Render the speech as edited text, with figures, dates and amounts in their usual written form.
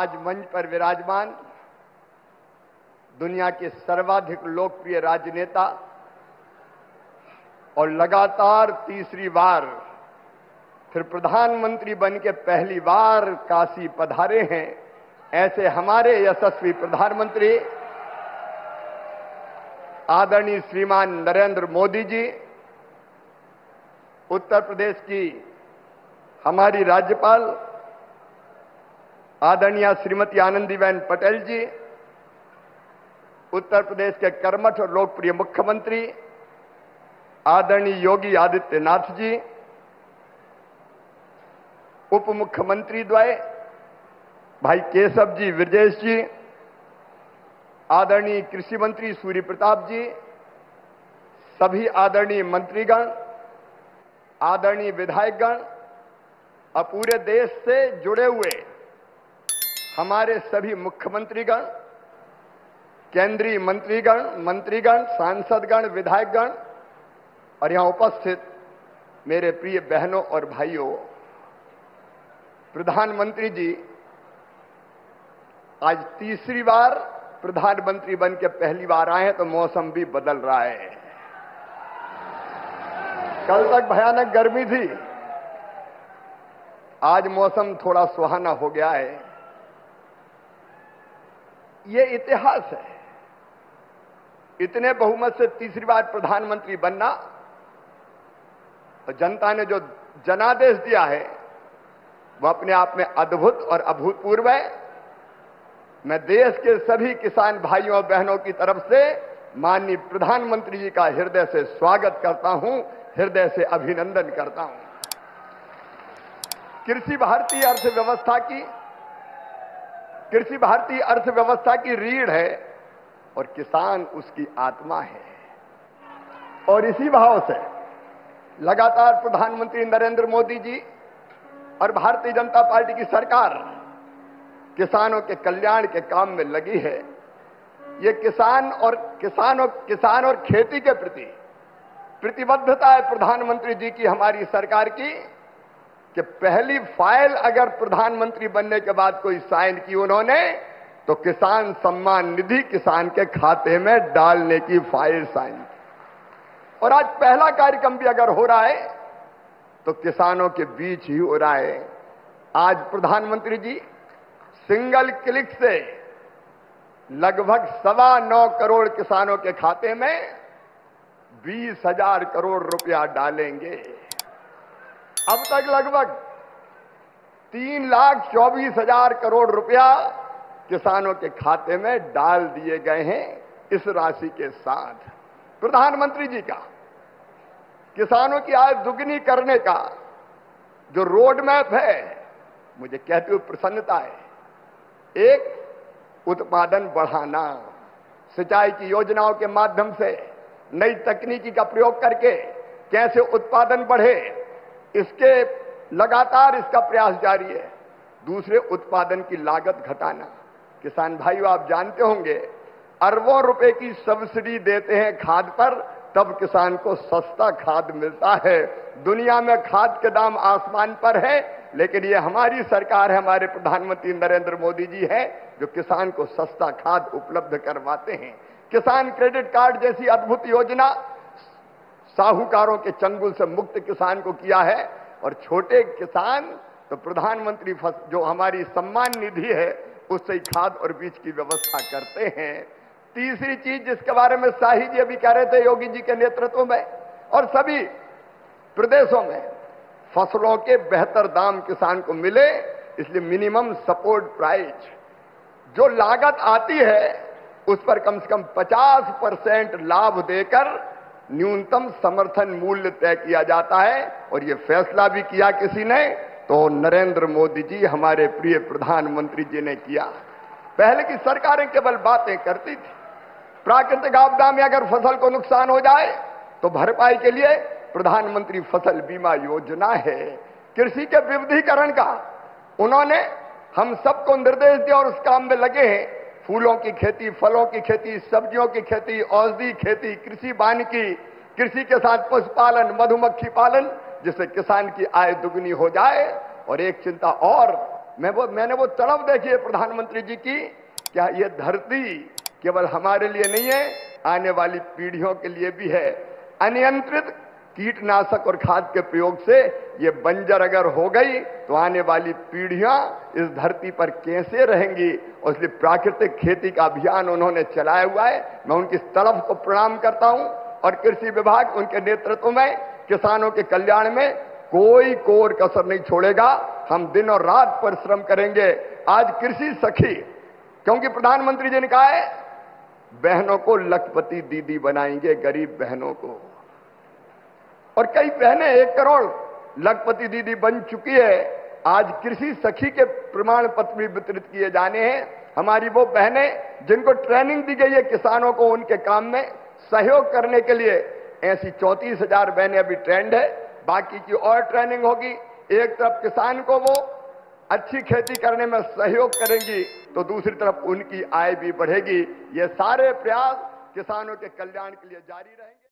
आज मंच पर विराजमान दुनिया के सर्वाधिक लोकप्रिय राजनेता और लगातार तीसरी बार फिर प्रधानमंत्री बन के पहली बार काशी पधारे हैं, ऐसे हमारे यशस्वी प्रधानमंत्री आदरणीय श्रीमान नरेंद्र मोदी जी, उत्तर प्रदेश की हमारी राज्यपाल आदरणीय श्रीमती आनंदीबेन पटेल जी, उत्तर प्रदेश के कर्मठ और लोकप्रिय मुख्यमंत्री आदरणीय योगी आदित्यनाथ जी, उप मुख्यमंत्री द्वय भाई केशव जी विरजेश जी, आदरणीय कृषि मंत्री सूर्य प्रताप जी, सभी आदरणीय मंत्रीगण, आदरणीय विधायकगण और पूरे देश से जुड़े हुए हमारे सभी मुख्यमंत्रीगण, केंद्रीय मंत्रीगण, सांसदगण, विधायकगण और यहां उपस्थित मेरे प्रिय बहनों और भाइयों, प्रधानमंत्री जी आज तीसरी बार प्रधानमंत्री बन के पहली बार आए हैं, तो मौसम भी बदल रहा है। कल तक भयानक गर्मी थी, आज मौसम थोड़ा सुहाना हो गया है। ये इतिहास है, इतने बहुमत से तीसरी बार प्रधानमंत्री बनना, तो जनता ने जो जनादेश दिया है वो अपने आप में अद्भुत और अभूतपूर्व है। मैं देश के सभी किसान भाइयों और बहनों की तरफ से माननीय प्रधानमंत्री जी का हृदय से स्वागत करता हूं, हृदय से अभिनंदन करता हूं। कृषि भारतीय अर्थव्यवस्था की रीढ़ है और किसान उसकी आत्मा है। और इसी भाव से लगातार प्रधानमंत्री नरेंद्र मोदी जी और भारतीय जनता पार्टी की सरकार किसानों के कल्याण के काम में लगी है। ये किसान और खेती के प्रति प्रतिबद्धता है प्रधानमंत्री जी की, हमारी सरकार की, कि पहली फाइल अगर प्रधानमंत्री बनने के बाद कोई साइन की उन्होंने, तो किसान सम्मान निधि किसान के खाते में डालने की फाइल साइन। और आज पहला कार्यक्रम भी अगर हो रहा है तो किसानों के बीच ही हो रहा है। आज प्रधानमंत्री जी सिंगल क्लिक से लगभग 9.25 करोड़ किसानों के खाते में 20,000 करोड़ रुपया डालेंगे। अब तक लगभग 3,24,000 करोड़ रुपया किसानों के खाते में डाल दिए गए हैं। इस राशि के साथ प्रधानमंत्री जी का किसानों की आय दुगनी करने का जो रोड मैप है, मुझे कहते हुए प्रसन्नता है। एक, उत्पादन बढ़ाना, सिंचाई की योजनाओं के माध्यम से नई तकनीकी का प्रयोग करके कैसे उत्पादन बढ़े, इसके लगातार इसका प्रयास जारी है। दूसरे, उत्पादन की लागत घटाना। किसान भाइयों, आप जानते होंगे अरबों रुपए की सब्सिडी देते हैं खाद पर, तब किसान को सस्ता खाद मिलता है। दुनिया में खाद के दाम आसमान पर है, लेकिन ये हमारी सरकार है, हमारे प्रधानमंत्री नरेंद्र मोदी जी है जो किसान को सस्ता खाद उपलब्ध करवाते हैं। किसान क्रेडिट कार्ड जैसी अद्भुत योजना साहूकारों के चंगुल से मुक्त किसान को किया है। और छोटे किसान तो प्रधानमंत्री जो हमारी सम्मान निधि है उससे ही खाद और बीज की व्यवस्था करते हैं। तीसरी चीज जिसके बारे में शाही जी अभी कह रहे थे, योगी जी के नेतृत्व में और सभी प्रदेशों में फसलों के बेहतर दाम किसान को मिले, इसलिए मिनिमम सपोर्ट प्राइस जो लागत आती है उस पर कम से कम 50% लाभ देकर न्यूनतम समर्थन मूल्य तय किया जाता है। और ये फैसला भी किया किसी ने, तो नरेंद्र मोदी जी हमारे प्रिय प्रधानमंत्री जी ने किया। पहले की सरकारें केवल बातें करती थी। प्राकृतिक आपदा में अगर फसल को नुकसान हो जाए तो भरपाई के लिए प्रधानमंत्री फसल बीमा योजना है। कृषि के विविधीकरण का उन्होंने हम सबको निर्देश दिया और उस काम में लगे हैं। फूलों की खेती, फलों की खेती, सब्जियों की खेती, औषधि खेती, कृषि वानिकी, कृषि के साथ पशुपालन, मधुमक्खी पालन, जिससे किसान की आय दुगनी हो जाए। और एक चिंता और मैंने वो तड़प देखी है प्रधानमंत्री जी की, क्या ये धरती केवल हमारे लिए नहीं है, आने वाली पीढ़ियों के लिए भी है। अनियंत्रित कीटनाशक और खाद के प्रयोग से ये बंजर अगर हो गई तो आने वाली पीढ़ियां इस धरती पर कैसे रहेंगी। और इसलिए प्राकृतिक खेती का अभियान उन्होंने चलाया हुआ है। मैं उनकी इस तड़प को प्रणाम करता हूं और कृषि विभाग उनके नेतृत्व में किसानों के कल्याण में कोई कोर कसर नहीं छोड़ेगा। हम दिन और रात परिश्रम करेंगे। आज कृषि सखी, क्योंकि प्रधानमंत्री जी ने कहा है बहनों को लखपति दीदी बनाएंगे, गरीब बहनों को, और कई बहनें 1 करोड़ लखपति दीदी बन चुकी है। आज कृषि सखी के प्रमाण पत्र भी वितरित किए जाने हैं। हमारी वो बहनें जिनको ट्रेनिंग दी गई है किसानों को उनके काम में सहयोग करने के लिए, ऐसी 34,000 बहनें अभी ट्रेंड है, बाकी की और ट्रेनिंग होगी। एक तरफ किसान को वो अच्छी खेती करने में सहयोग करेंगी तो दूसरी तरफ उनकी आय भी बढ़ेगी। ये सारे प्रयास किसानों के कल्याण के लिए जारी रहेंगे।